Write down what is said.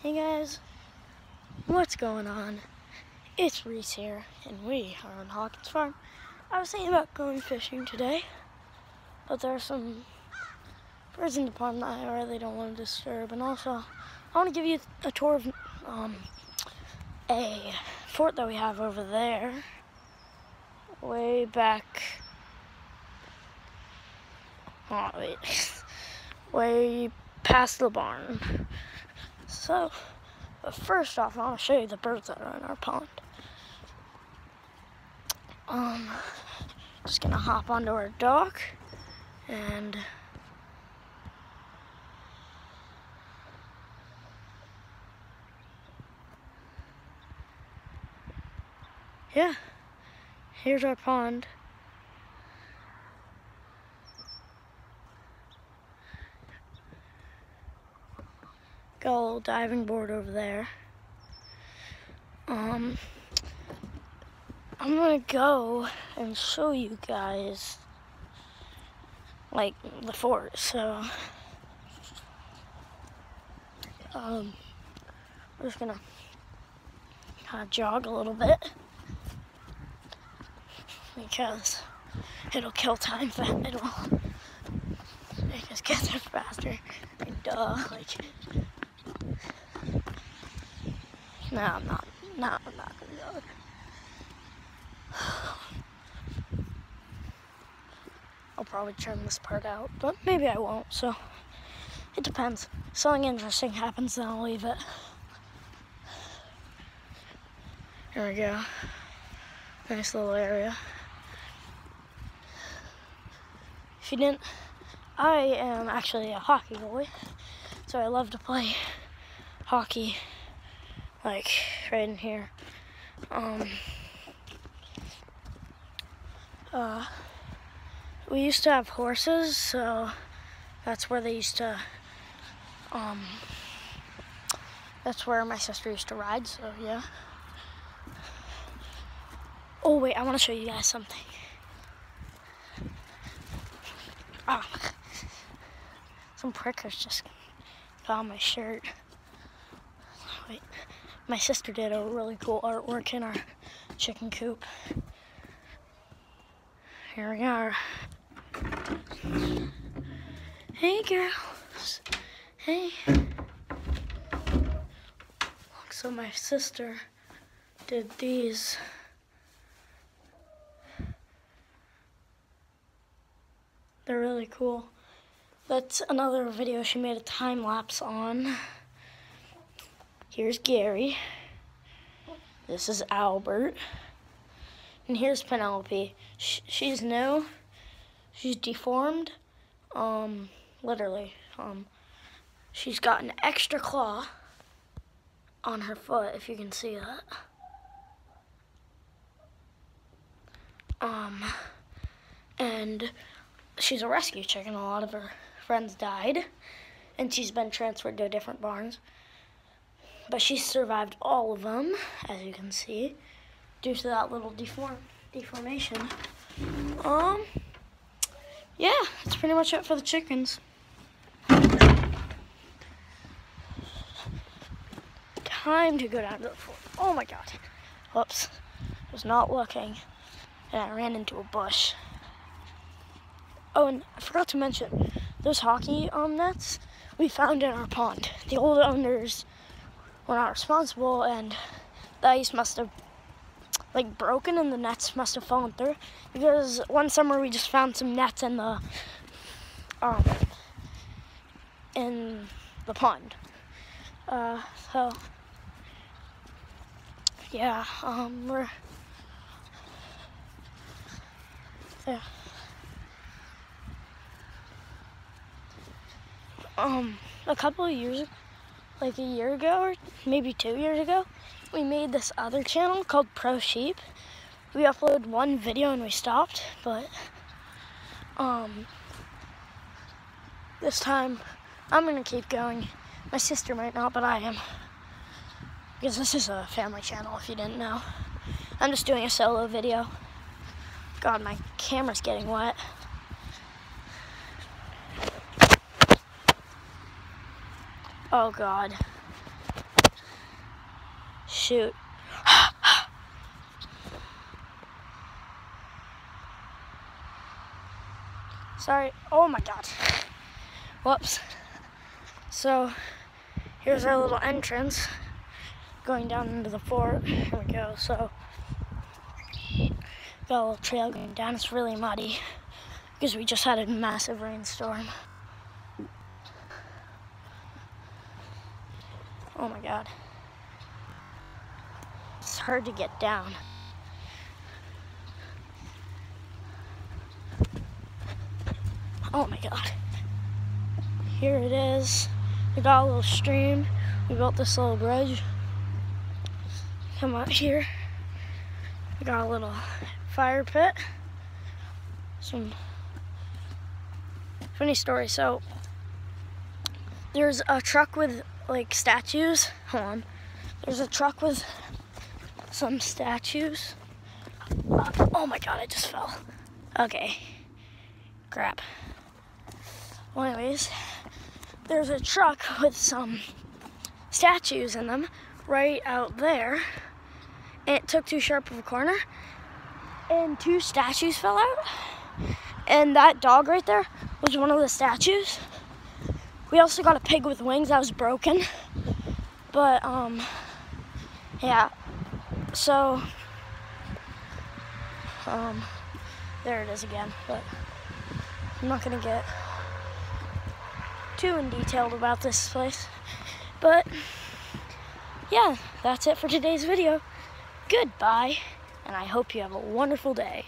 Hey guys, what's going on? It's Reese here, and we are on Hawkins farm. I was thinking about going fishing today, but there are some birds in the pond that I really don't want to disturb, and also I want to give you a tour of a fort that we have over there, way back. Oh wait, way past the barn. So, but first off, I want to show you the birds that are in our pond. Just gonna hop onto our dock and yeah, here's our pond. Got a little diving board over there. I'm gonna go and show you guys like the fort. So I'm just gonna kind of jog a little bit because it'll kill time. It'll make us get there faster. Duh, like. No, I'm not gonna go. I'll probably trim this part out, but maybe I won't, so it depends. If something interesting happens, then I'll leave it. Here we go. Nice little area. If you didn't, I am actually a hockey goalie, so I love to play hockey. Like right in here. We used to have horses, so that's where they used to, that's where my sister used to ride, so yeah. Oh wait, I want to show you guys something. Some prickers just got on my shirt. Wait. My sister did a really cool artwork in our chicken coop. Here we are. Hey girls. Hey. So my sister did these. They're really cool. That's another video she made a time lapse on. Here's Gary. This is Albert. And here's Penelope. She's new. She's deformed. Literally. She's got an extra claw on her foot, if you can see that. And she's a rescue chicken. A lot of her friends died, and she's been transferred to different barns. But she survived all of them, as you can see, due to that little deformation. Yeah, that's pretty much it for the chickens. Time to go down to the fort. Oh my God. Whoops. I was not looking, and I ran into a bush. Oh, and I forgot to mention, those hockey nets we found in our pond. The old owners were not responsible, and the ice must have like broken and the nets must have fallen through, because one summer we just found some nets in the pond. So yeah, we're there. A couple of years, like a year ago or maybe 2 years ago, we made this other channel called Pro Sheep. We uploaded one video and we stopped, but this time I'm gonna keep going. My sister might not, but I am, because this is a family channel, if you didn't know. I'm just doing a solo video. God, my camera's getting wet. Oh God. Shoot. Sorry. Oh my God. Whoops. So here's our little entrance going down into the fort. Here we go. So got a little trail going down. It's really muddy because we just had a massive rainstorm. Oh my God. It's hard to get down. Oh my God. Here it is. We got a little stream. We built this little bridge. Come out here. We got a little fire pit. Some funny story. So there's a truck with like statues. Hold on. There's a truck with some statues. Oh my God, I just fell. Okay. Crap. Well, anyways, there's a truck with some statues in them right out there. And it took too sharp of a corner, and 2 statues fell out. And that dog right there was one of the statues. We also got a pig with wings that was broken. But, yeah. So, there it is again. But I'm not gonna get too in detail about this place. But, yeah, that's it for today's video. Goodbye, and I hope you have a wonderful day.